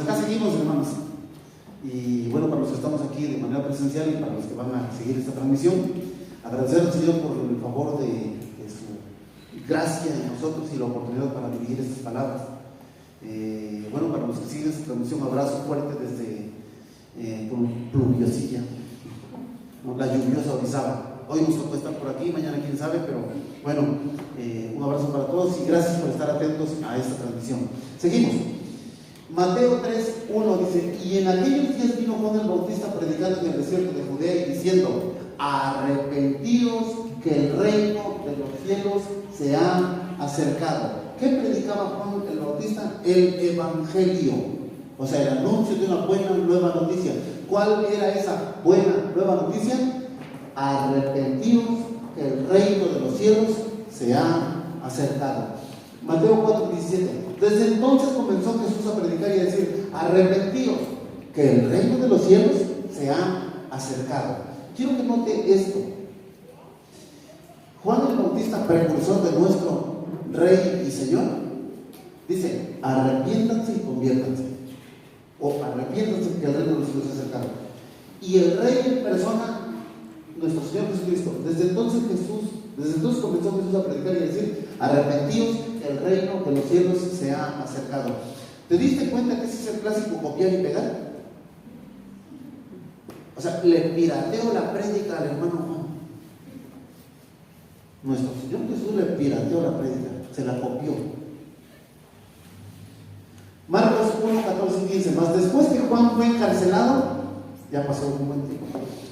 acá seguimos, hermanos. Y bueno, para los que estamos aquí de manera presencial y para los que van a seguir esta transmisión, agradecer al Señor por el favor de su gracia en nosotros y la oportunidad para dirigir estas palabras. Bueno, para los que siguen esta transmisión, abrazo fuerte desde Pluviosilla, la lluviosa Orizaba. Hoy nos tocó estar por aquí, mañana quién sabe, pero bueno, un abrazo para todos y gracias por estar atentos a esta transmisión. Seguimos. Mateo 3:1 dice: y en aquellos días vino Juan el Bautista predicando en el desierto de Judea y diciendo: arrepentíos, que el reino de los cielos se ha acercado. ¿Qué predicaba Juan el Bautista? El Evangelio, o sea, el anuncio de una buena nueva noticia. ¿Cuál era esa buena nueva noticia? Arrepentíos, que el reino de los cielos se ha acercado. Mateo 4:17. Desde entonces comenzó Jesús a predicar y a decir: arrepentíos, que el reino de los cielos se ha acercado. Quiero que note esto. Juan el Bautista, precursor de nuestro Rey y Señor, dice: arrepiéntanse y conviértanse, o arrepiéntanse, que el reino de los cielos se ha acercado. Y el Rey en persona, nuestro Señor Jesucristo, desde entonces comenzó Jesús a predicar y a decir: arrepentíos, que el reino de los cielos se ha acercado. ¿Te diste cuenta que ese es el clásico copiar y pegar? O sea, le pirateo la prédica al hermano Juan. Nuestro Señor Jesús le pirateó la prédica, se la copió. Marcos 1:14-15. Mas después que Juan fue encarcelado, ya pasó un buen tiempo.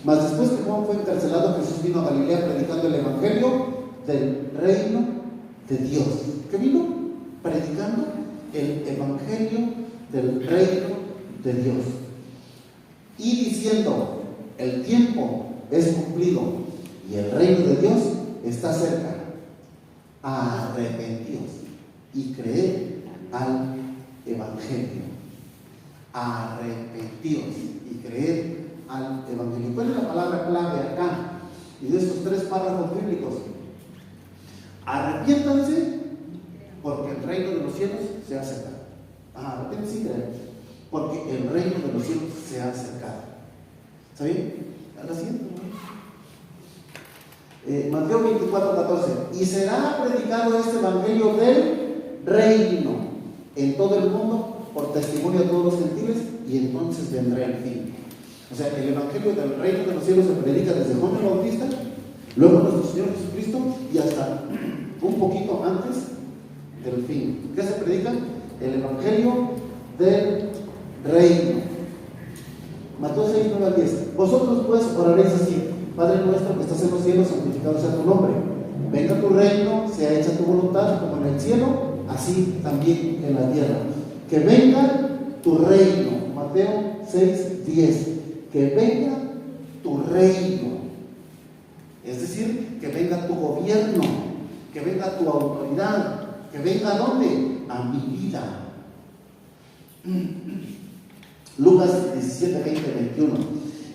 Mas después que Juan fue encarcelado, Jesús vino a Galilea predicando el evangelio del reino de Dios. ¿Qué vino? Predicando el evangelio del reino de Dios. Y diciendo: el tiempo es cumplido y el reino de Dios está cerca. Arrepentíos y creed al evangelio. Arrepentíos y creed al evangelio. ¿Cuál es la palabra clave acá y de estos tres párrafos bíblicos? Arrepiéntanse, porque el reino de los cielos se ha acercado. Arrepiéntanse y creed, porque el reino de los cielos se ha acercado. ¿Está bien? A la siguiente. Mateo 24:14. Y será predicado este evangelio del reino en todo el mundo por testimonio a todos los gentiles, y entonces vendrá el fin. O sea, el evangelio del reino de los cielos se predica desde Juan el Bautista, luego nuestro Señor Jesucristo, y hasta un poquito antes del fin. ¿Qué se predica? El evangelio del reino. Mateo 6:9-10. Vosotros pues oraréis así: Padre nuestro que estás en los cielos, santificado sea tu nombre. Venga tu reino, sea hecha tu voluntad, como en el cielo, así también en la tierra. Que venga tu reino. Mateo 6:10. Que venga tu reino. Es decir, que venga tu gobierno, que venga tu autoridad, que venga ¿a dónde? A mi vida. Lucas 17:20-21.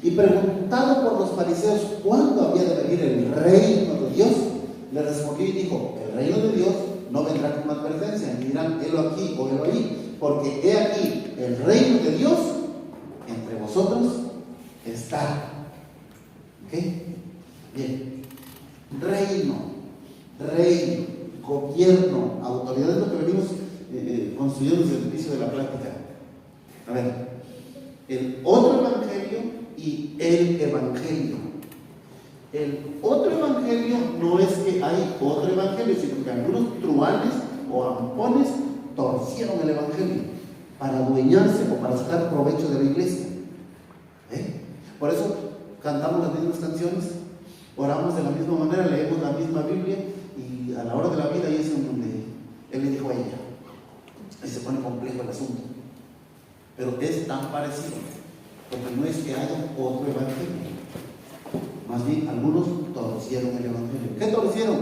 Y preguntado por los fariseos cuándo había de venir el reino de Dios, le respondió y dijo: el reino de Dios no vendrá con advertencia, ni dirán helo aquí o helo ahí, porque he aquí el reino de Dios entre vosotros está. ¿Ok? Bien. Reino, gobierno, autoridad, es lo que venimos construyendo desde el inicio de la plática. A ver, el otro evangelio y el evangelio. El otro evangelio no es que hay otro evangelio, sino que algunos truanes o ampones torcieron el evangelio para adueñarse o para sacar provecho de la iglesia. Por eso cantamos las mismas canciones, oramos de la misma manera, leemos la misma Biblia, y a la hora de la vida ahí es donde él le dijo a ella. Ahí se pone complejo el asunto. Pero es tan parecido, porque no es que haya otro evangelio. Más bien, algunos torcieron el evangelio. ¿Qué torcieron?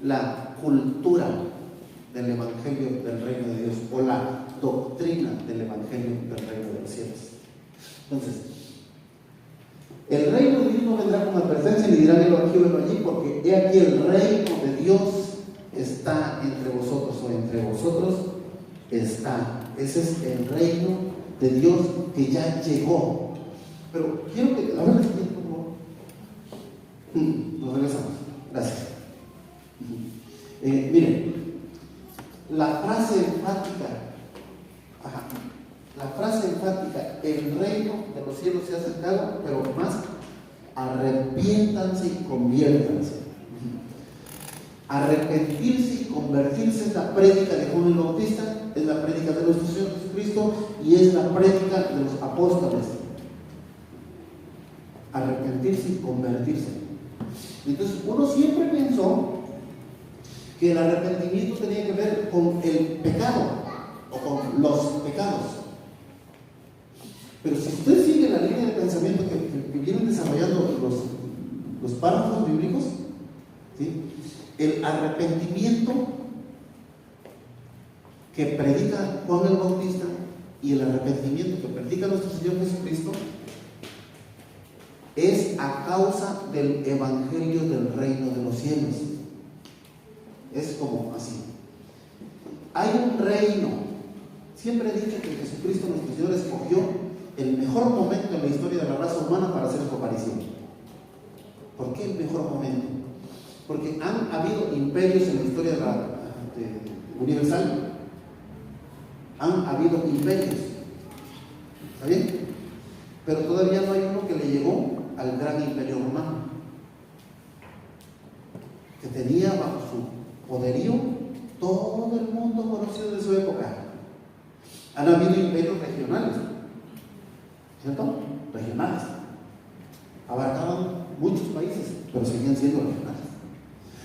La cultura del evangelio del reino de Dios, o la doctrina del evangelio del reino de los cielos. Entonces, el reino de Dios no vendrá con advertencia, ni dirán helo aquí o helo allí, porque he aquí el reino de Dios está entre vosotros, o entre vosotros está. Ese es el reino de Dios que ya llegó. Pero quiero que, a ver, por favor. Nos regresamos. Gracias. Miren, la frase enfática, el reino de los cielos se ha acercado, pero más, arrepiéntanse y conviértanse. Arrepentirse y convertirse es la prédica de Juan el Bautista, es la prédica de nuestro Señor Jesucristo y es la prédica de los apóstoles. Arrepentirse y convertirse. Entonces, uno siempre pensó que el arrepentimiento tenía que ver con el pecado o con los pecados. Pero si usted sigue la línea de pensamiento que vienen desarrollando los párrafos bíblicos, ¿sí? El arrepentimiento que predica Juan el Bautista y el arrepentimiento que predica nuestro Señor Jesucristo es a causa del evangelio del reino de los cielos. Es como así. Hay un reino. Siempre he dicho que Jesucristo nuestro Señor escogió el mejor momento en la historia de la raza humana para hacer su aparición. ¿Por qué el mejor momento? Porque han habido imperios en la historia universal. Han habido imperios. ¿Está bien? Pero todavía no hay uno que le llegó al gran imperio romano, que tenía bajo su poderío todo el mundo conocido de su época. Han habido imperios regionales, ¿cierto? Regionales. Abarcaban muchos países, pero seguían siendo regionales.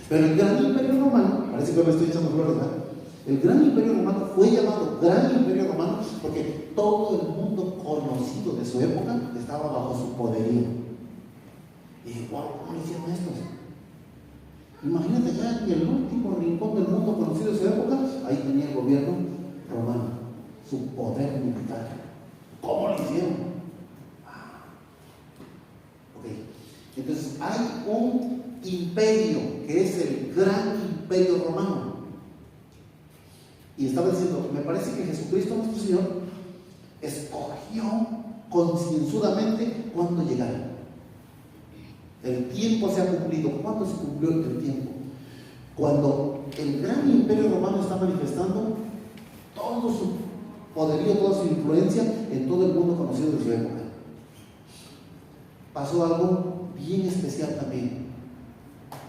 Pero el gran imperio romano, parece que me estoy echando flores, ¿verdad? El gran imperio romano fue llamado gran imperio romano porque todo el mundo conocido de su época estaba bajo su poderío. Y wow, ¿cómo hicieron estos? Imagínate ya en el último rincón del mundo conocido de su época, ahí tenía el gobierno romano, su poder militar. ¿Cómo lo hicieron? Ok. Entonces hay un imperio que es el gran imperio romano. Y estaba diciendo, me parece que Jesucristo nuestro Señor escogió concienzudamente cuándo llegar. El tiempo se ha cumplido. ¿Cuándo se cumplió el tiempo? Cuando el gran imperio romano está manifestando todo su poderío, toda su influencia en todo el mundo conocido de su época. Pasó algo bien especial también.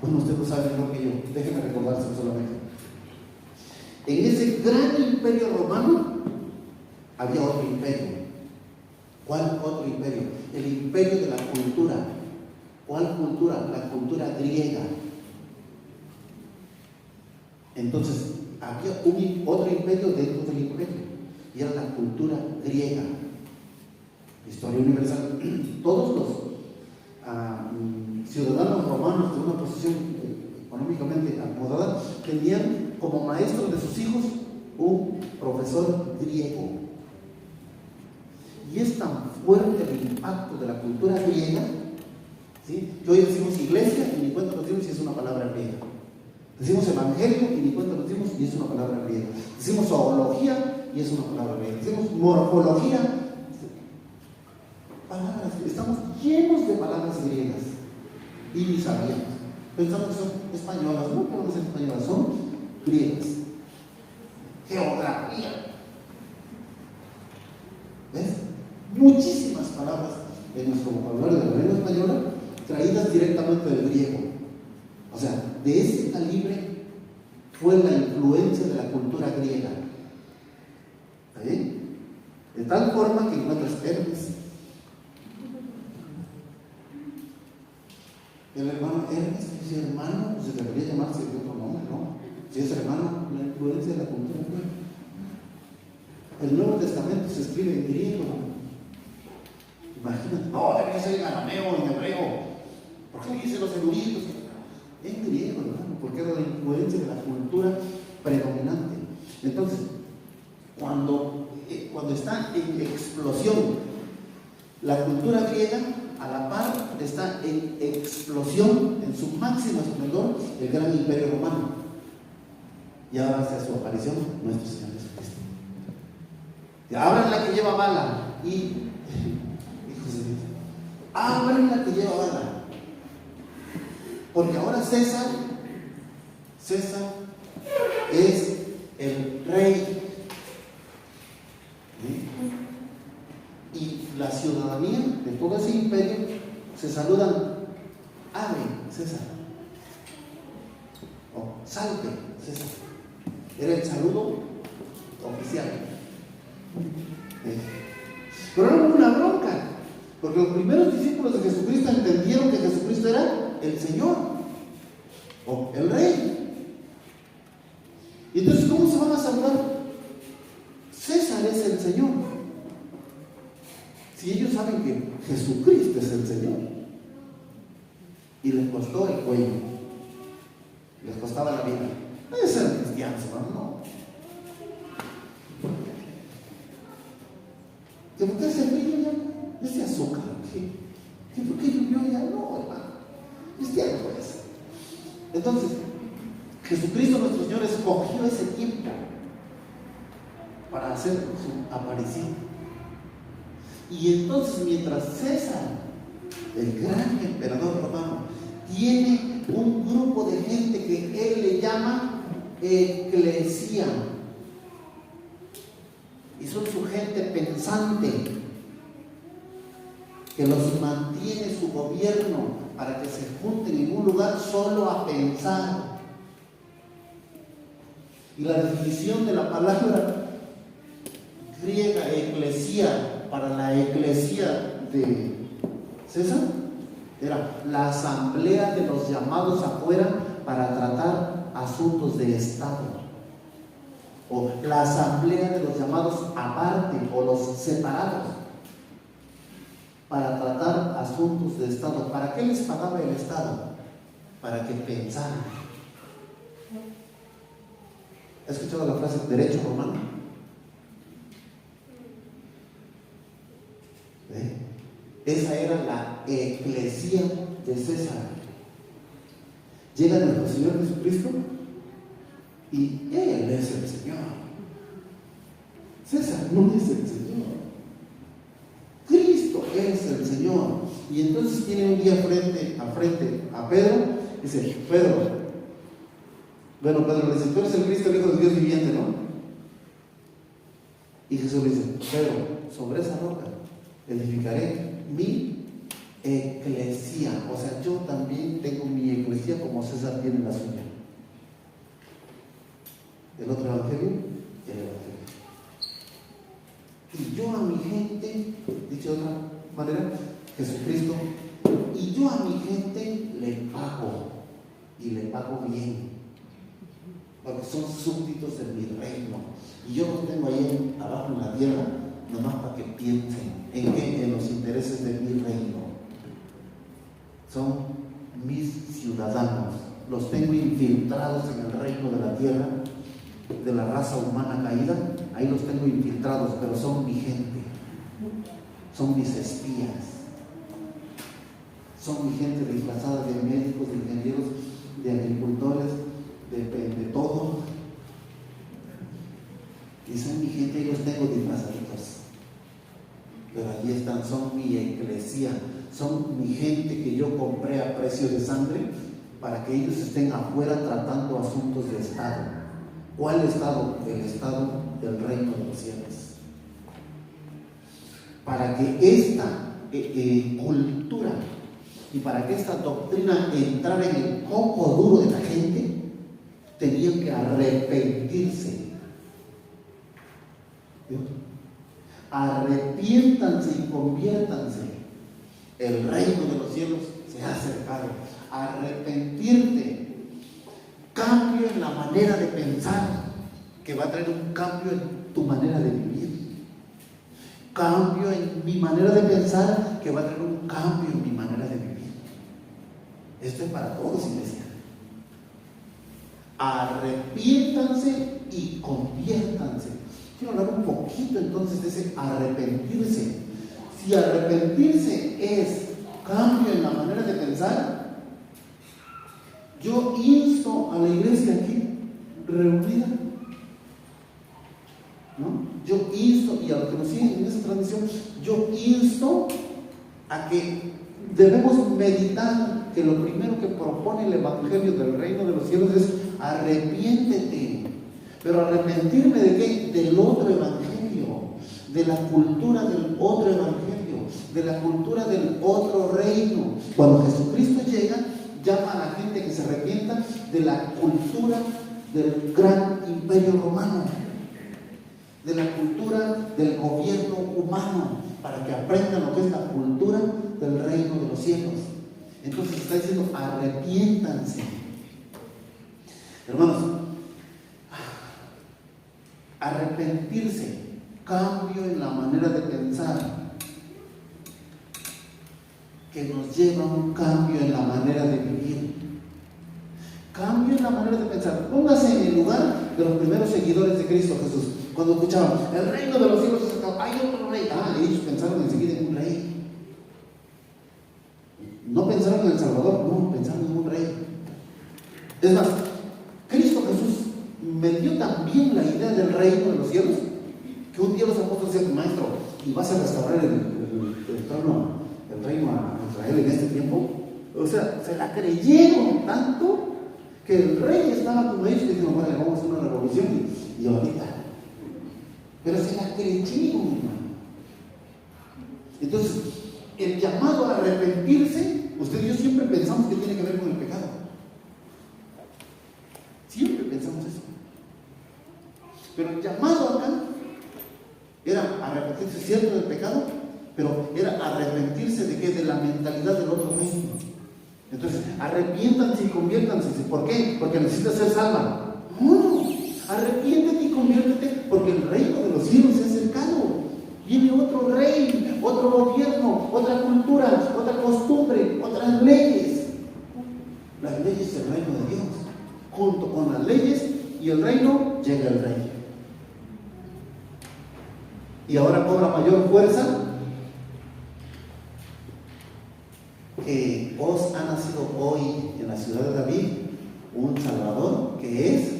Bueno, usted lo sabe mejor que yo. Déjenme recordárselo solamente. En ese gran imperio romano había otro imperio. ¿Cuál otro imperio? El imperio de la cultura. ¿Cuál cultura? La cultura griega. Entonces, había otro imperio dentro del imperio, y era la cultura griega. Historia universal. Todos los ciudadanos romanos de una posición económicamente acomodada tenían como maestro de sus hijos un profesor griego. Y es tan fuerte el impacto de la cultura griega, ¿sí? Que hoy decimos iglesia y ni cuenta nos dimos y es una palabra griega. Decimos evangelio y ni cuenta nos dimos y es una palabra griega. Decimos zoología y es una palabra griega. Decimos morfología. Palabras, estamos llenos de palabras griegas y ni sabíamos. Pensamos que son españolas, no podemos ser españolas, son griegas. Geografía. ¿Ves? Muchísimas palabras en nuestro vocabulario de la lengua española traídas directamente del griego. O sea, de ese calibre fue la influencia de la cultura griega. ¿Está bien? De tal forma que encuentras Hermes. El hermano Hermes, si es hermano, pues se debería llamarse de otro nombre, ¿no? Si es hermano, la influencia de la cultura griega. El Nuevo Testamento se escribe en griego. Imagínate, no, debería ser en arameo, en hebreo. ¿Por qué dicen los eruditos? En griego, hermano, porque era la influencia de la cultura predominante. Entonces, cuando está en explosión la cultura griega, a la par está en explosión, en su máximo esplendor, el gran imperio romano. Y ahora hacia su aparición, nuestro Señor Jesucristo. Abran la que lleva bala. Y, hijos de Dios, abran la que lleva bala. Porque ahora César es el rey. Y la ciudadanía de todo ese imperio se saludan: ave César, o salve César. Era el saludo oficial. Pero era una bronca, porque los primeros discípulos de Jesucristo entendieron que Jesucristo era el Señor o el Rey. Y entonces, ¿cómo se van a saludar? César es el Señor. Si ellos saben que Jesucristo es el Señor. Y les costó el cuello, les costaba la vida. No es ser cristianos, no. ¿Que por qué hace frío ya? Ese azúcar, ¿que por qué llovió ya? No, hermano, cristiano pues. Entonces, Jesucristo nuestro Señor escogió ese tiempo para hacer su aparición. Y entonces, mientras César, el gran emperador romano, tiene un grupo de gente que él le llama eclesia, y son su gente pensante, que los mantiene su gobierno para que se junten en un lugar solo a pensar. Y la definición de la palabra griega eclesia para la eclesia de César era la asamblea de los llamados afuera para tratar asuntos de Estado, o la asamblea de los llamados aparte o los separados para tratar asuntos de Estado. ¿Para qué les pagaba el Estado? Para que pensaran. ¿Has escuchado la frase derecho romano? Esa era la eclesia de César. Llega nuestro Señor Jesucristo y Él es el Señor. César no es el Señor. Cristo es el Señor. Y entonces tiene un día frente a Pedro. Dice: Pedro, bueno, Pedro le dice: tú eres el Cristo, el Hijo del Dios viviente, ¿no? Y Jesús le dice: Pedro, sobre esa roca edificaré mi eclesia. O sea, yo también tengo mi eclesia como César tiene la suya. El otro evangelio, el evangelio. Y yo a mi gente, dicho de otra manera, Jesucristo, y yo a mi gente le pago, y le pago bien, porque son súbditos de mi reino. Y yo los tengo ahí abajo en la tierra, nomás para que piensen en qué, en los intereses de mi reino. Son mis ciudadanos, los tengo infiltrados en el reino de la tierra, de la raza humana caída. Ahí los tengo infiltrados, pero son mi gente, son mis espías, son mi gente disfrazada de médicos, de ingenieros, de agricultores, de todo. Y son mi gente, y los tengo disfrazaditos, pero allí están, son mi eclesia, son mi gente que yo compré a precio de sangre para que ellos estén afuera tratando asuntos de Estado. ¿Cuál Estado? El Estado del reino de los cielos. Para que esta cultura y para que esta doctrina entrara en el coco duro de la gente, tenían que arrepentirse. Arrepiéntanse y conviértanse. El reino de los cielos se ha acercado. Arrepentirte. Cambio en la manera de pensar, que va a traer un cambio en tu manera de vivir. Cambio en mi manera de pensar, que va a traer un cambio en mi manera de vivir. Esto es para todos, iglesia. Arrepiéntanse y conviértanse. Quiero hablar un poquito entonces de ese arrepentirse. Si arrepentirse es cambio en la manera de pensar, yo insto a la iglesia aquí reunida, ¿no? yo insto, y a los que nos siguen en esa transmisión, yo insto a que debemos meditar que lo primero que propone el Evangelio del Reino de los Cielos es arrepiéntete. Pero arrepentirme ¿de qué? Del otro Evangelio, de la cultura del otro Evangelio, de la cultura del otro reino. Cuando Jesucristo llega, llama a la gente que se arrepienta de la cultura del gran imperio romano, de la cultura del gobierno humano, para que aprendan lo que es la cultura del reino de los cielos. Entonces está diciendo, arrepiéntanse. Hermanos, arrepentirse, cambio en la manera de pensar, que nos lleva a un cambio en la manera de vivir. Cambio en la manera de pensar. Póngase en el lugar de los primeros seguidores de Cristo Jesús. Cuando escuchaban, el reino de los cielos se acercó, hay otro rey. Ellos pensaron enseguida en un rey. No pensaron en El Salvador, no, pensaron en un rey. Es más, Cristo Jesús metió también la idea del reino de los cielos, que un día los apóstoles decían, maestro, ¿y vas a restaurar el reino a Israel en este tiempo? O sea, se la creyeron tanto que el rey estaba con ellos y dijeron, bueno, vamos a hacer una revolución y ahorita. Pero se la creyeron, hermano. Entonces, el llamado a arrepentirse, usted y yo siempre pensamos que tiene que ver con el pecado. Siempre pensamos eso. Pero el llamado acá era arrepentirse, cierto, del pecado, pero era arrepentirse de qué? De la mentalidad del otro reino. Entonces, arrepiéntanse y conviértanse. ¿Por qué? Porque necesitas ser salva. No, arrepiéntete y conviértete porque el reino de los cielos se ha acercado. Viene otro rey, otro gobierno, otra cultura, otra costumbre, otras leyes. Las leyes del reino de Dios. Junto con las leyes y el reino, llega el rey. Y ahora cobra mayor fuerza que os ha nacido hoy en la ciudad de David un Salvador que es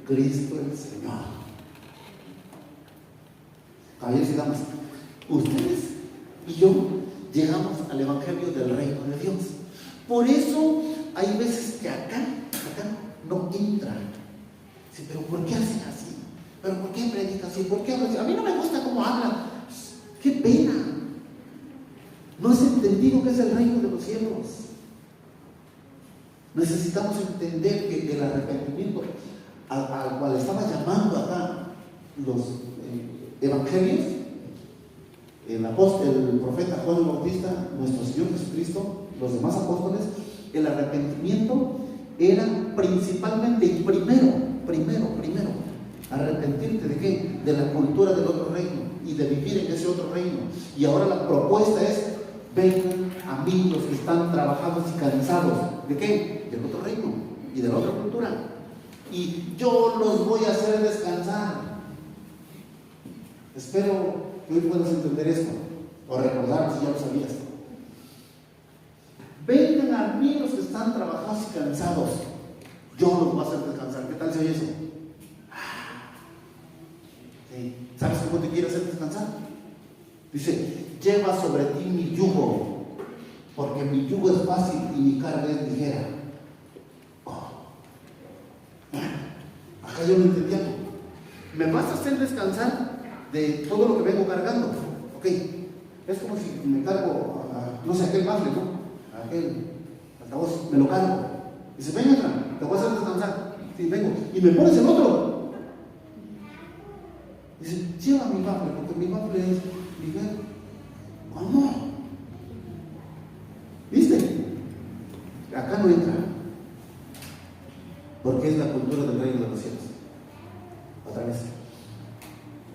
Cristo el Señor. Caballeros y damas, ustedes y yo llegamos al Evangelio del Reino de Dios. Por eso hay veces que acá no entran. Sí, pero ¿por qué hacen así? ¿Pero por qué predican así? ¿Por qué hablan así? A mí no me gusta cómo hablan. ¡Qué pena! No has entendido qué es el reino de los cielos. Necesitamos entender que el arrepentimiento al cual estaba llamando acá los evangelios, el profeta Juan el Bautista, nuestro Señor Jesucristo, los demás apóstoles, el arrepentimiento era principalmente y primero, arrepentirte ¿de qué? De la cultura del otro reino y de vivir en ese otro reino. Y ahora la propuesta es, vengan a mí los que están trabajados y cansados. ¿De qué? Del otro reino y de la otra cultura. Y yo los voy a hacer descansar. Espero que hoy puedas entender esto, o recordar si ya lo sabías. Vengan a mí los que están trabajados y cansados. Yo los voy a hacer descansar. ¿Qué tal se oye eso? ¿Sí? ¿Sabes cómo te quiere hacer descansar? Dice, lleva sobre ti mi yugo, porque mi yugo es fácil y mi carga es ligera. Acá yo no entendía. ¿Me vas a hacer descansar de todo lo que vengo cargando? Ok, es como si me cargo, no sé, aquel bafle, ¿no? Aquel altavoz, me lo cargo. Dice, venga, te voy a hacer descansar. Sí, vengo. Y me pones el otro. Dice, lleva mi bafle, porque mi bafle es ligero. ¿Cómo? ¿Viste? Acá no entra. Porque es la cultura del reino de los cielos. Otra vez.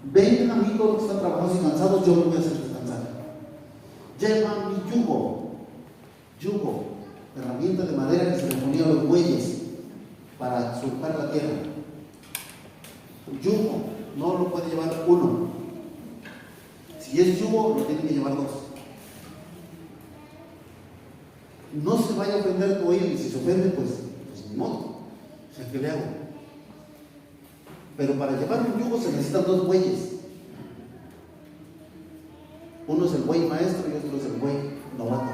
Vengan a mí todos los que están trabajados y cansados, yo los voy a hacer descansar. Lleva mi yugo, herramienta de madera que se le ponía a los bueyes para surcar la tierra. Yugo, no lo puede llevar uno. Si es yugo, lo tienen que llevar dos. No se vaya a ofender tu oído, y si se ofende, pues ni modo. ¿Qué le hago? Pero para llevar un yugo se necesitan dos bueyes. Uno es el buey maestro y otro es el buey novato.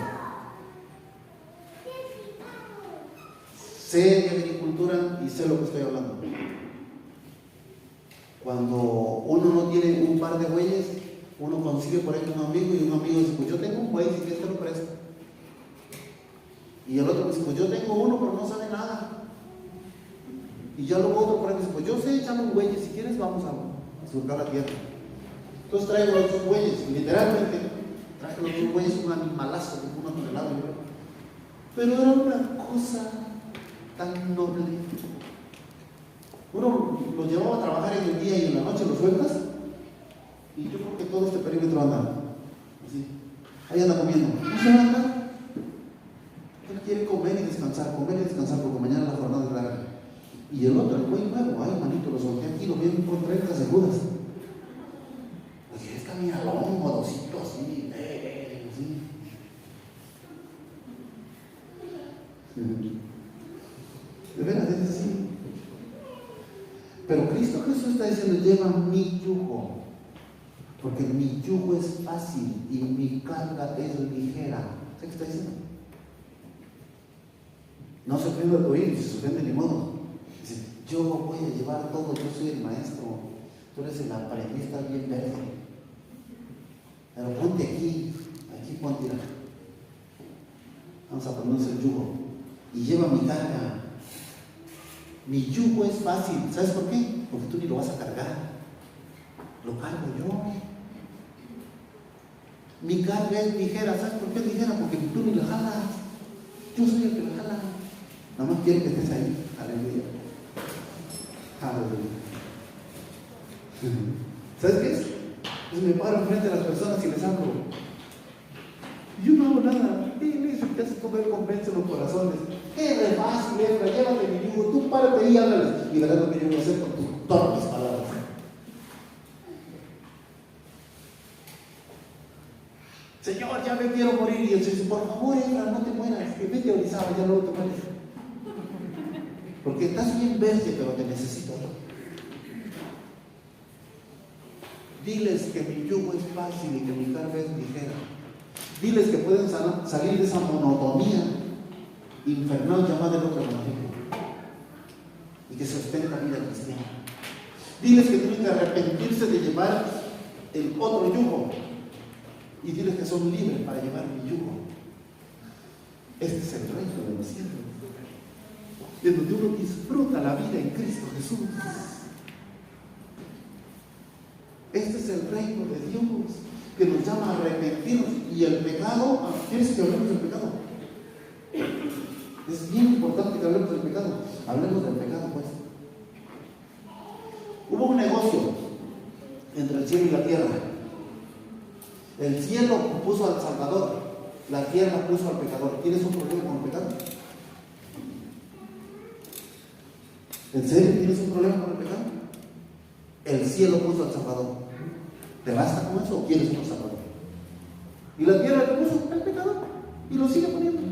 Sé de agricultura y sé lo que estoy hablando. Cuando uno no tiene un par de bueyes, uno consigue por ahí un amigo y un amigo dice, pues yo tengo un buey, si quieres te lo presto. Y el otro dice, pues yo tengo uno, pero no sabe nada. Y ya luego otro por ahí dice, pues yo sé echar un buey, si quieres vamos a surcar la tierra. Entonces traigo los dos bueyes, literalmente, traje los dos bueyes, un animalazo de 1 tonelada. Pero era una cosa tan noble. Uno los llevaba a trabajar en el día y en la noche los sueltas, y yo creo que todo este perímetro anda así. Ahí anda comiendo. No se anda. Él quiere comer y descansar, porque mañana la jornada es larga. Y el otro, el buey nuevo, ay manito, lo solté aquí, lo vienen por 30 segundos. Así es caminalón, modosito, así, así. De veras, es así. Pero Cristo Jesús está diciendo, lleva mi yugo, porque mi yugo es fácil y mi carga es ligera. ¿Sabes qué está diciendo? No se ofende a tu oído, si se ofende ni modo. Dice, yo voy a llevar todo, yo soy el maestro, tú eres el aprendiz, estás bien verde. Pero ponte aquí ponte. Vamos a ponernos el yugo y lleva mi carga. Mi yugo es fácil, ¿sabes por qué? Porque tú ni lo vas a cargar, lo cargo yo. Mi carga es ligera, ¿sabes por qué es ligera? Porque tú ni la jalas, yo soy el que la jala. Nada más quiero que estés ahí, aleluya. Aleluya. ¿Sabes qué es? Pues me paro frente a las personas y les hablo. Yo no hago nada. Dile, si te haces comer, convence los corazones. Es re fácil, llévate mi yugo, tú párate ahí y háblales. Y verás lo que yo voy a hacer con tus torpes palabras. Señor, ya me quiero morir. Y él dice, por favor, entra, no te mueras. Que vete a Orizaba, ya luego te mueres. Porque estás bien verde, pero te necesito yo. Diles que mi yugo es fácil y que mi carga es ligera. Diles que pueden salir de esa monotonía infernal llamada el otro evangelio y que se sostenga la vida cristiana. Diles que tienen que arrepentirse de llevar el otro yugo y diles que son libres para llevar mi yugo. Este es el reino de los cielos, en donde uno disfruta la vida en Cristo Jesús. Este es el reino de Dios que nos llama a arrepentirnos. Y el pecado, ¿quieres que hablemos del pecado? Es bien importante que hablemos del pecado. Hablemos del pecado, pues. Hubo un negocio entre el cielo y la tierra. El cielo puso al Salvador, la tierra puso al pecador. ¿Tienes un problema con el pecado? ¿En serio tienes un problema con el pecado? El cielo puso al Salvador. ¿Te basta con eso o quieres otro Salvador? Y la tierra le puso al pecador y lo sigue poniendo.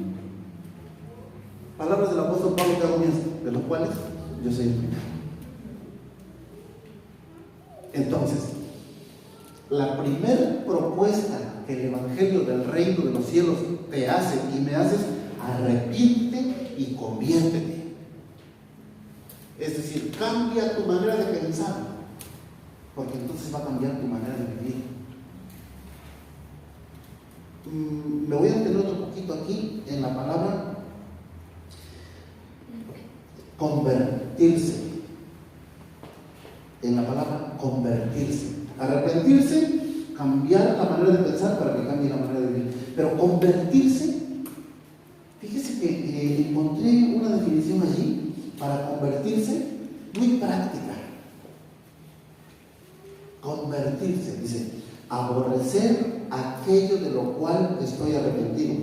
Palabras del apóstol Pablo que hago mías, de los cuales yo soy el primero. Entonces, la primera propuesta que el Evangelio del Reino de los Cielos te hace y me hace es arrepiente y conviértete. Es decir, cambia tu manera de pensar, porque entonces va a cambiar tu manera de vivir. Me voy a detener otro poquito aquí en la palabra convertirse. En la palabra convertirse. Arrepentirse, cambiar la manera de pensar para que cambie la manera de vivir. Pero convertirse, fíjese que encontré una definición allí para convertirse muy práctica. Convertirse, dice, aborrecer aquello de lo cual estoy arrepentido.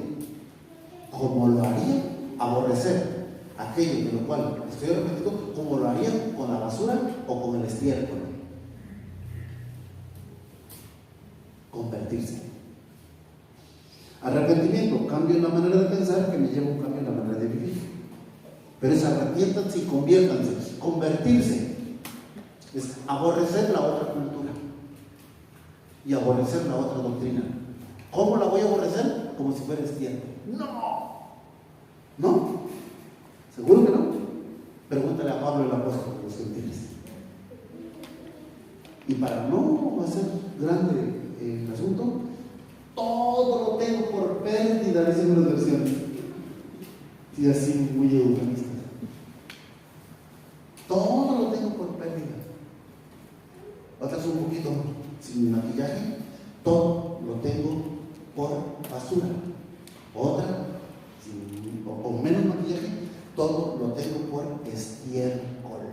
¿Cómo lo haría? Aborrecer aquello de lo cual estoy arrepentido, como lo haría con la basura o con el estiércol. Convertirse. Arrepentimiento, cambio en la manera de pensar que me lleva a un cambio en la manera de vivir. Pero es arrepiéntanse y conviértanse. Convertirse es aborrecer la otra cultura y aborrecer la otra doctrina. ¿Cómo la voy a aborrecer? Como si fuera estiércol. No. ¿Seguro que no? Pregúntale a Pablo el apóstol de los gentiles. Y para no hacer grande el asunto, todo lo tengo por pérdida, dicen las versiones. Y así muy eufemista. Todo lo tengo por pérdida. Otras un poquito sin maquillaje, todo lo tengo por basura. Otra, con menos maquillaje, todo lo tengo por estiércol.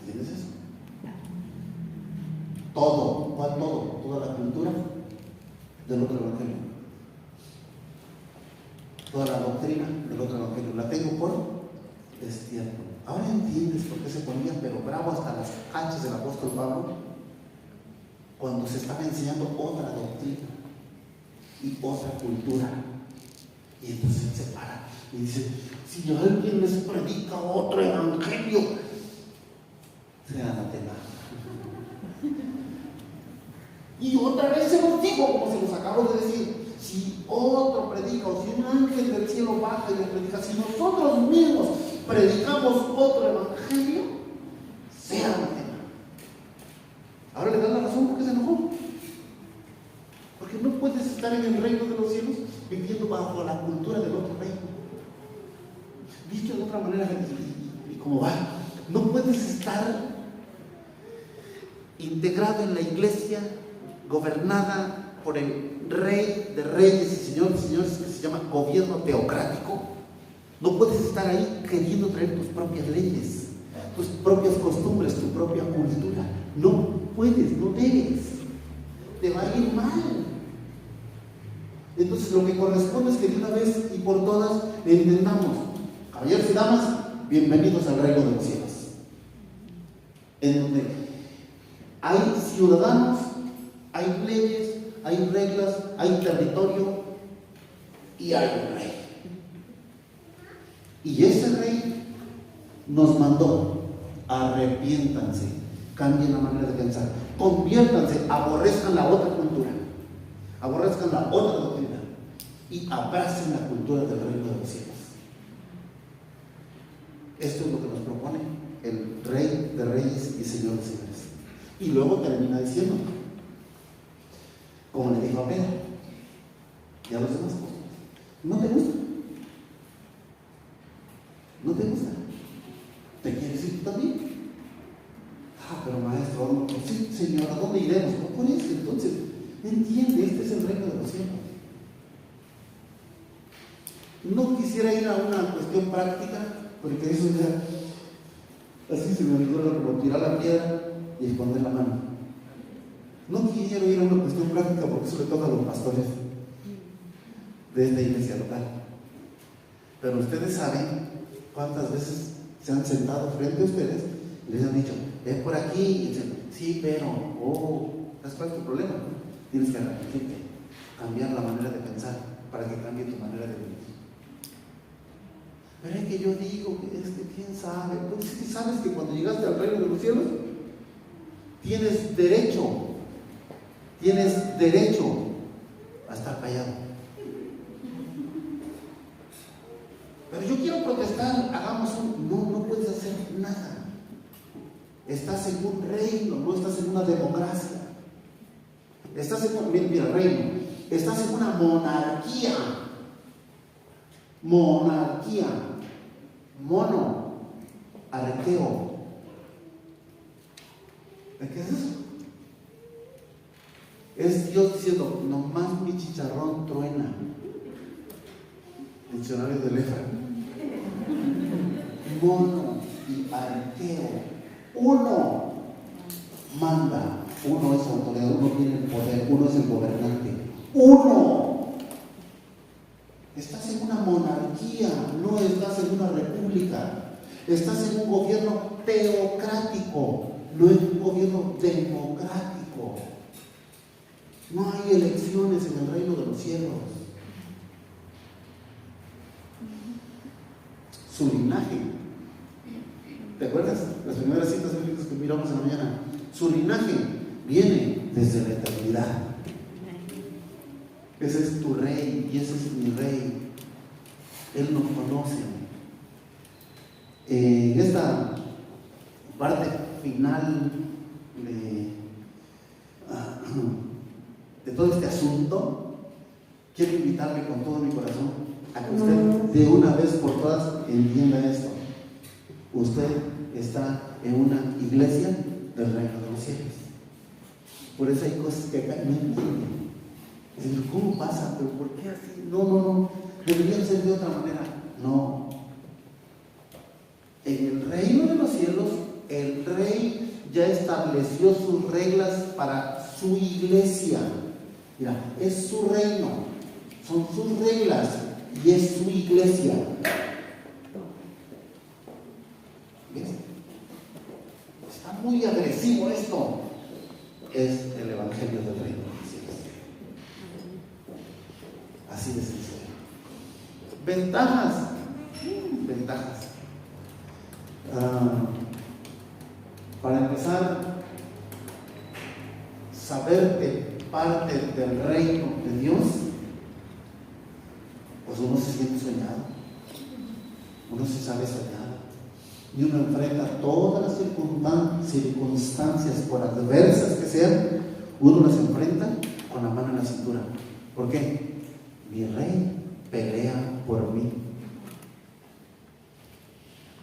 ¿Entiendes eso? Todo, ¿cuál todo? Toda la cultura del otro evangelio. Toda la doctrina del otro evangelio. La tengo por estiércol. Ahora entiendes por qué se ponía pero bravo hasta las cachas del apóstol Pablo cuando se estaba enseñando otra doctrina y otra cultura. Y entonces se para y dice, si alguien les predica otro evangelio, sean anatema. Y otra vez se los digo, como se los acabo de decir, si otro predica o si un ángel del cielo baja y les predica, si nosotros mismos predicamos otro evangelio, sea anatema. Ahora le dan la razón porque se enojó. Porque no puedes estar en el reino de los cielos viviendo bajo la cultura del otro reino. Dicho de otra manera, y como va, no puedes estar integrado en la iglesia gobernada por el rey de reyes y señores de señores, que se llama gobierno teocrático. No puedes estar ahí queriendo traer tus propias leyes, tus propias costumbres, tu propia cultura. No puedes, no debes. Te va a ir mal. Entonces lo que corresponde es que de una vez y por todas entendamos, caballeros y damas, bienvenidos al reino de los cielos, en donde hay ciudadanos, hay leyes, hay reglas, hay territorio y hay un rey. Y ese rey nos mandó: arrepiéntanse, cambien la manera de pensar, conviértanse, aborrezcan la otra cultura, aborrezcan la otra doctrina y abracen la cultura del reino de los cielos. Esto es lo que nos propone el Rey de Reyes y Señor de Señores. Y luego termina diciendo, como le dijo a Pedro y a los demás, ¿no te gusta? ¿No te gusta? ¿Te quieres ir tú también? Pero maestro, sí, Señor, ¿a dónde iremos? No por eso. Entonces, entiende, este es el reino de los cielos. No quisiera ir a una cuestión práctica, porque eso ya, así se me olvidó como tirar la piedra y esconder la mano. No quiero ir a una cuestión práctica porque eso le toca a los pastores de esta iglesia local. Pero ustedes saben cuántas veces se han sentado frente a ustedes y les han dicho, es por aquí, y dicen, sí, pero, ¿sabes cuál es tu problema? Tienes que arrepentirte, cambiar la manera de pensar para que cambie tu manera de vivir. Pero es que yo digo que es que quién sabe. Pues es que sabes que cuando llegaste al reino de los cielos tienes derecho a estar callado. Pero yo quiero protestar, hagamos no puedes hacer nada. Estás en un reino, no estás en una democracia. Estás en un reino, estás en una monarquía. Monarquía, mono, arqueo. ¿De qué es eso? Es Dios diciendo, nomás mi chicharrón truena. Diccionario de letra. Mono y arqueo. Uno manda, uno es autoridad, uno tiene el poder, uno es el gobernante. Uno. Estás en una monarquía, no estás en una república. Estás en un gobierno teocrático, no en un gobierno democrático. No hay elecciones en el reino de los cielos. Su linaje, ¿te acuerdas? Las primeras citas bíblicas que miramos en la mañana. Su linaje viene desde la eternidad. Ese es tu rey y ese es mi rey. Él nos conoce. En esta parte final de todo este asunto, quiero invitarle con todo mi corazón a que usted de una vez por todas entienda esto. Usted está en una iglesia del reino de los cielos. Por eso hay cosas que acá no entienden. ¿Cómo pasa? ¿Pero por qué así? No. Deberían ser de otra manera. No. En el reino de los cielos, el rey ya estableció sus reglas para su iglesia. Mira, es su reino, son sus reglas y es su iglesia. ¿Ves? Está muy agresivo esto. Es el evangelio del reino de los cielos. Así de sencillo. Ventajas. Para empezar, saber que parte del reino de Dios, pues uno se siente soñado, uno se sabe soñado, y uno enfrenta todas las circunstancias, por adversas que sean, uno las enfrenta con la mano en la cintura. ¿Por qué? Mi rey pelea por mí.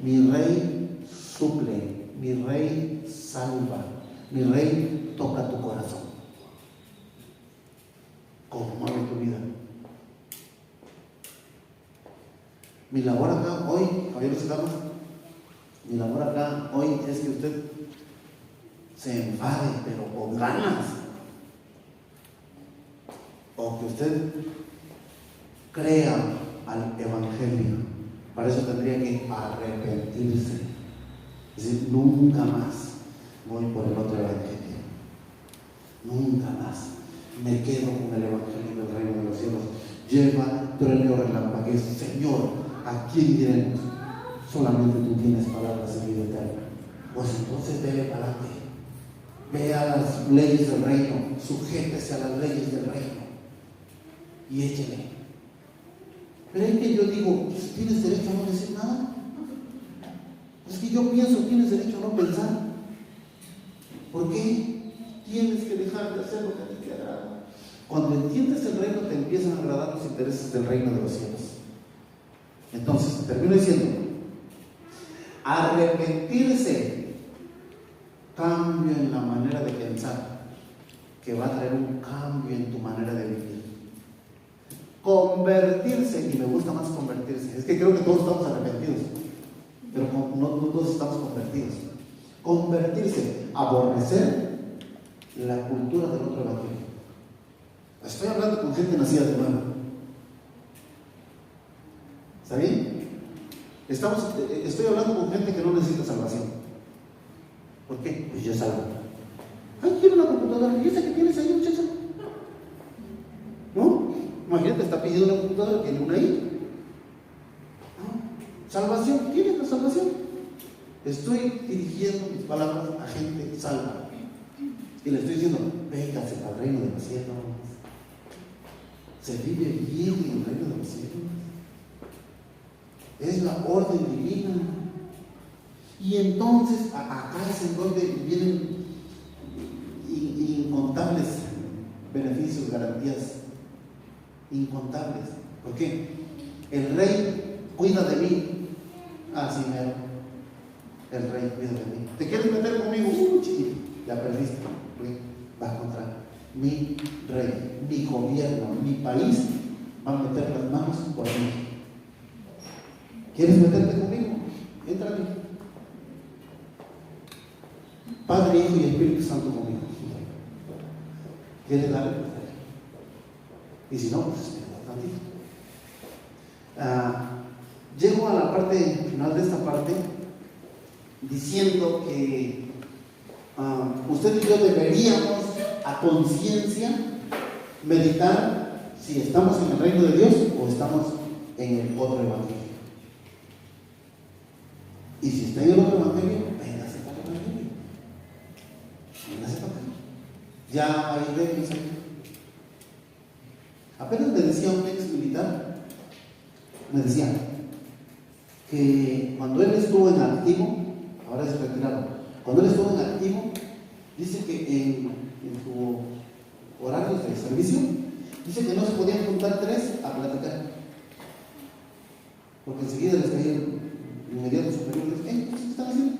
Mi rey suple, mi rey salva, mi rey toca tu corazón. Conmueve tu vida. Mi labor acá hoy, caballeros, mi labor acá hoy es que usted se enfade, pero con ganas. O que usted crea al evangelio. Para eso tendría que arrepentirse. Es decir, nunca más voy por el otro evangelio. Nunca más me quedo con el evangelio del reino de los cielos. Lleva trueno relampaguez. Señor, ¿a quién diremos? Solamente tú tienes palabras de vida eterna. Pues entonces debe para adelante. Ve a las leyes del reino. Sujétese a las leyes del reino. Y échele. Pero es que yo digo, pues, ¿tienes derecho a no decir nada? Es que yo pienso, tienes derecho a no pensar. ¿Por qué? Tienes que dejar de hacer lo que a ti te agrada. Cuando entiendes el reino, te empiezan a agradar los intereses del reino de los cielos. Entonces, termino diciendo, arrepentirse, cambio en la manera de pensar, que va a traer un cambio en tu manera de vivir. Convertirse, y me gusta más convertirse, es que creo que todos estamos arrepentidos, pero no todos estamos convertidos. Convertirse, aborrecer la cultura del otro evangelio. Estoy hablando con gente nacida de nuevo. ¿Está bien? Estoy hablando con gente que no necesita salvación. ¿Por qué? Pues yo salgo. Ay, quiero una computadora. ¿Y esa que tienes ahí, muchacha? ¿No? Imagínate, está pidiendo una computadora, tiene una ahí. ¿No? Salvación, ¿tienes la salvación? Estoy dirigiendo mis palabras a gente salva. Y le estoy diciendo, véngase al reino de los cielos. Se vive bien en el reino de los cielos. Es la orden divina. Y entonces, acá es en donde vienen incontables beneficios, garantías. Incontables. ¿Por qué? El rey cuida de mí. Así mero. El rey cuida de mí. ¿Te quieres meter conmigo? Chiquito, ya perdiste. Vas contra mi rey, mi gobierno, mi país. Van a meter las manos por mí. ¿Quieres meterte conmigo? Entra a mí. Padre, Hijo y Espíritu Santo conmigo. ¿Quieres darle? Y si no, pues espera tantito. Llego a la parte final de esta parte diciendo que usted y yo deberíamos a conciencia meditar si estamos en el reino de Dios o estamos en el otro evangelio. Y si está en el otro evangelio, véngase para el evangelio. Véngase para acá. ya hay reglas ahí. Apenas me decía un ex militar, me decía que cuando él estuvo en activo, ahora es retirado, cuando él estuvo en activo, dice que en su horario de servicio, dice que no se podían juntar 3 a platicar, porque enseguida les caía el inmediato superior y les decía, ¿qué están haciendo?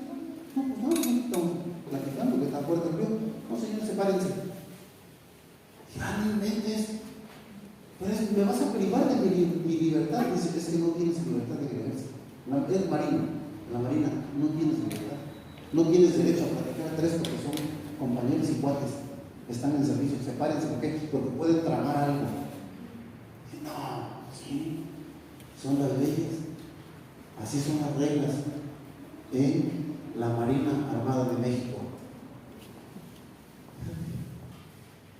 No, pues no, estamos platicando, que está fuerte el frío. No, señores, sepárense. Ya no inventes. Pero me vas a privar de mi libertad. Dice, es que no tienes libertad de creerse. Es marino. En la marina no tienes libertad. No tienes derecho a platicar a 3 porque son compañeros y cuates que están en servicio. Sepárense, ¿por qué? Porque pueden tramar algo. Dice, no, sí, son las leyes. Así son las reglas en la Marina Armada de México.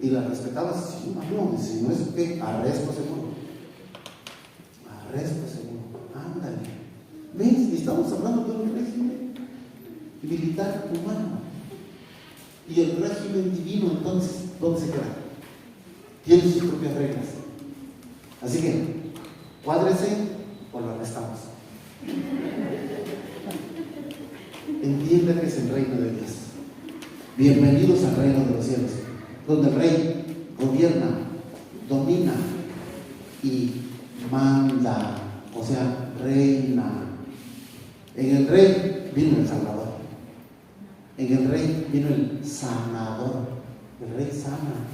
Y la respetabas, sí, no, si no es que arresto seguro. Arresto seguro. Ándale. ¿Ves? Estamos hablando de un régimen militar humano. Y el régimen divino, entonces, ¿dónde se queda? Tiene sus propias reglas. Así que, cuádrese o lo arrestamos. Entienda que es el reino de Dios. Bienvenidos al reino de los cielos, donde el rey gobierna, domina y manda, o sea, reina. En el rey vino el Salvador. En el rey vino el sanador. El rey sana.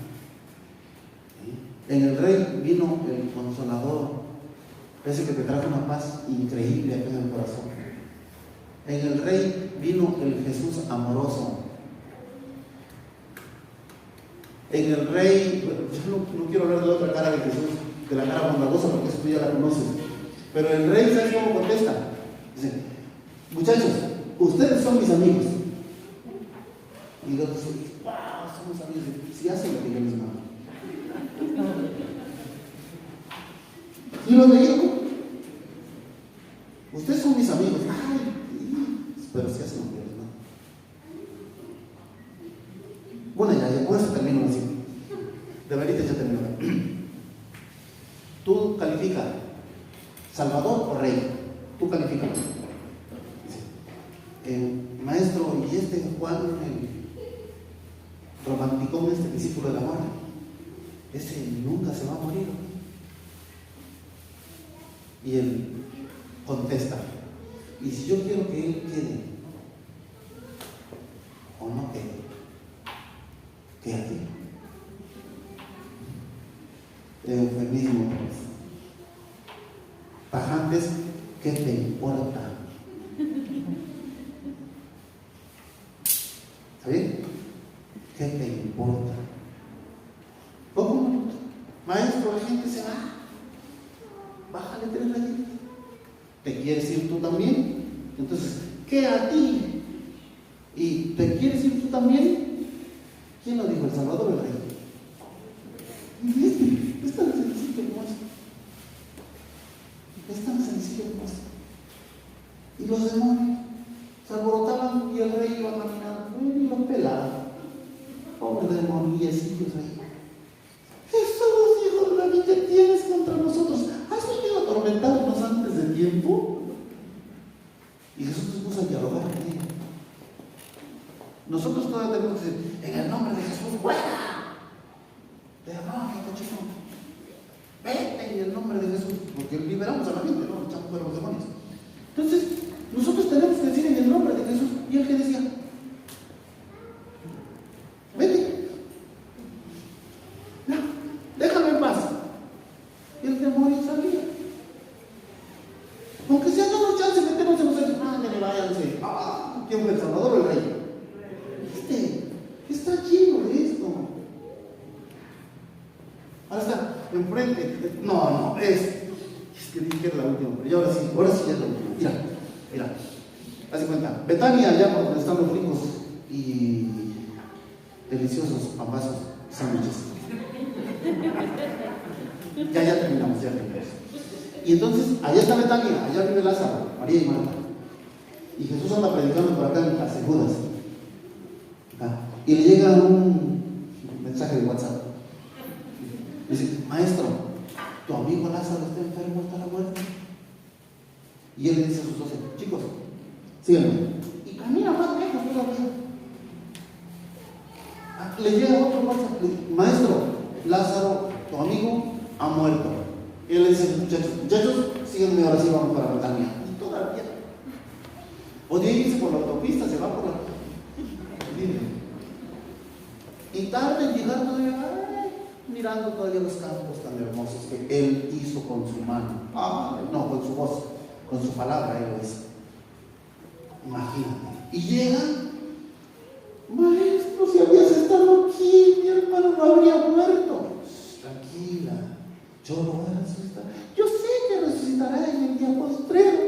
En el rey vino el consolador, ese que te trajo una paz increíble acá en el corazón. En el rey vino el Jesús amoroso. En el rey, yo no quiero hablar de la otra cara de Jesús, de la cara bondadosa, porque eso tú ya la conoces. Pero el rey, ¿sabes cómo contesta? Dice, muchachos, ustedes son mis amigos. Y los otros dicen, wow, somos amigos. Si hacen lo que yo les mando. Y los de ellos, ustedes son mis amigos. Ay, pero si hacen lo que yo les mando. Bueno, ya, por eso termino así. De verdad ya termino. Tú califica, Salvador o Rey. Tú califica. Maestro, y este Juan, el romanticón, este discípulo de la muerte, ese nunca se va a morir. Y él contesta, y si yo quiero que él quede o no quede, quédate. Eufemismo. Tajantes, ¿qué te importa? ¿Sabes? ¿Qué te importa? ¿Cómo? Maestro, la gente se va. Bájale 3 rayitas. ¿Te quieres ir tú también? Entonces, ¿qué a ti? ¿Y te quieres ir tú también? ¿Quién lo dijo? ¿El Salvador o el Rey? Es tan sencillo como esto. Es tan sencillo como esto. Y los demonios se alborotaban y el rey iba caminando. Y los pelaban. Pobres demoniecillos ahí. Jesús, hijo de David, ¿qué tienes contra nosotros? ¿Has venido a atormentarnos antes de tiempo? Y Jesús nos puso a dialogar con ellos. Nosotros todavía tenemos que decir, en el nombre de Jesús, ¡fuera! Demonio, cochino, vete en el nombre de Jesús, porque liberamos a la gente, no echamos fuera los demonios. Entonces, nosotros tenemos que decir en el nombre de Jesús. ¿Y él qué decía? Vete. No, déjame en paz. Y el demonio salía. Aunque sea no chance de meternos en los hechos, ándale, váyanse. ¿Quién fue el Salvador o el Rey? Está lleno de esto. Ahora está enfrente. No, es que dije que era la última, pero ya ahora sí ya es la última. Mira, haz cuenta. Betania, allá por donde están los ricos y deliciosos pambazos sándwiches. Ya terminamos. Y entonces, allá está Betania, allá vive Lázaro, María y Marta. Y Jesús anda predicando por acá en las Judas. Y le llega un mensaje de WhatsApp. Dice, maestro, tu amigo Lázaro está enfermo hasta la muerte. Y él le dice a sus 12, chicos, síganme. Y camina más lejos todavía. Le llega otro WhatsApp, maestro, Lázaro, tu amigo, ha muerto. Y él le dice a los muchachos, síganme, ahora sí vamos para Betania. Y todavía. O de ahí dice por la autopista, se va por la. Y tarde en llegar todavía, mirando todavía los campos tan hermosos que él hizo con su mano. No, con su voz, con su palabra, él lo hizo. Imagínate. Y llega, maestro, si habías estado aquí, mi hermano no habría muerto. Tranquila, yo lo voy a resucitar. Yo sé que resucitará en el día postrero.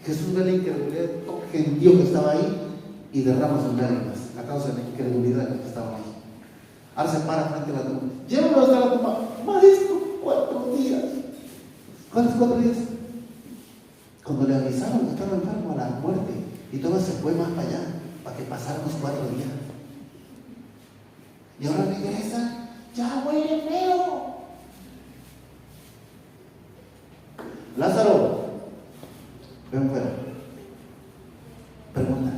Jesús ve la incredulidad gentío que estaba ahí y derrama sus lágrimas a causa de la incredulidad que estaba ahí. Ahora se para frente a la tumba. Llévalo hasta la tumba. Maestro, 4 días. ¿Cuántos 4 días? Cuando le avisaron que estaba enfermo a la muerte y todo se fue más para allá, para que pasaran los 4 días. Y ahora regresa, ya huele feo. Lázaro, ven fuera. Pregunta,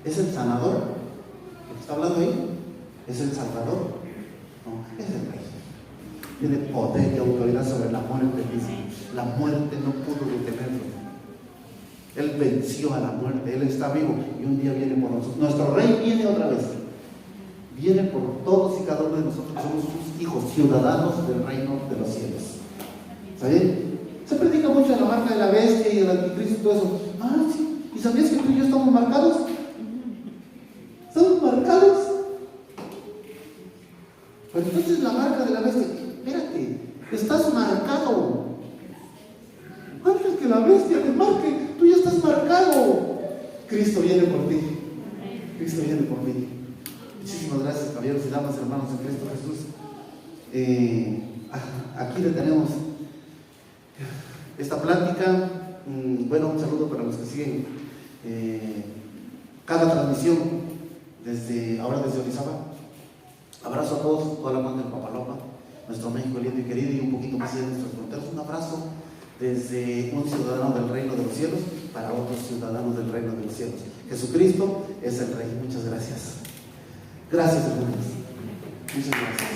¿es el sanador? ¿Lo que está hablando ahí? ¿Es el salvador? No, es el rey. Tiene poder y autoridad sobre la muerte. Dice, la muerte no pudo detenerlo. Él venció a la muerte, Él está vivo y un día viene por nosotros. Nuestro rey viene otra vez. Viene por todos y cada uno de nosotros. Somos sus hijos, ciudadanos del reino de los cielos. ¿Saben? Se predica mucho de la marca de la bestia y del anticristo y todo eso. Sí. ¿Y sabías que tú y yo estamos marcados? ¿Estamos marcados? Pero entonces la marca de la bestia, espérate, estás marcado. Antes que la bestia te marque, tú ya estás marcado. Cristo viene por ti. Cristo viene por mí. Muchísimas gracias, caballeros y damas, hermanos en Cristo Jesús. Aquí detenemos esta plática. Bueno, un saludo para los que siguen cada transmisión desde Orizaba. Abrazo a todos, toda la banda del Papalopa, nuestro México lindo y querido, y un poquito más allá de nuestras fronteras. Un abrazo desde un ciudadano del reino de los cielos para otros ciudadanos del reino de los cielos. Jesucristo es el Rey. Muchas gracias. Gracias, hermanos. Muchas gracias.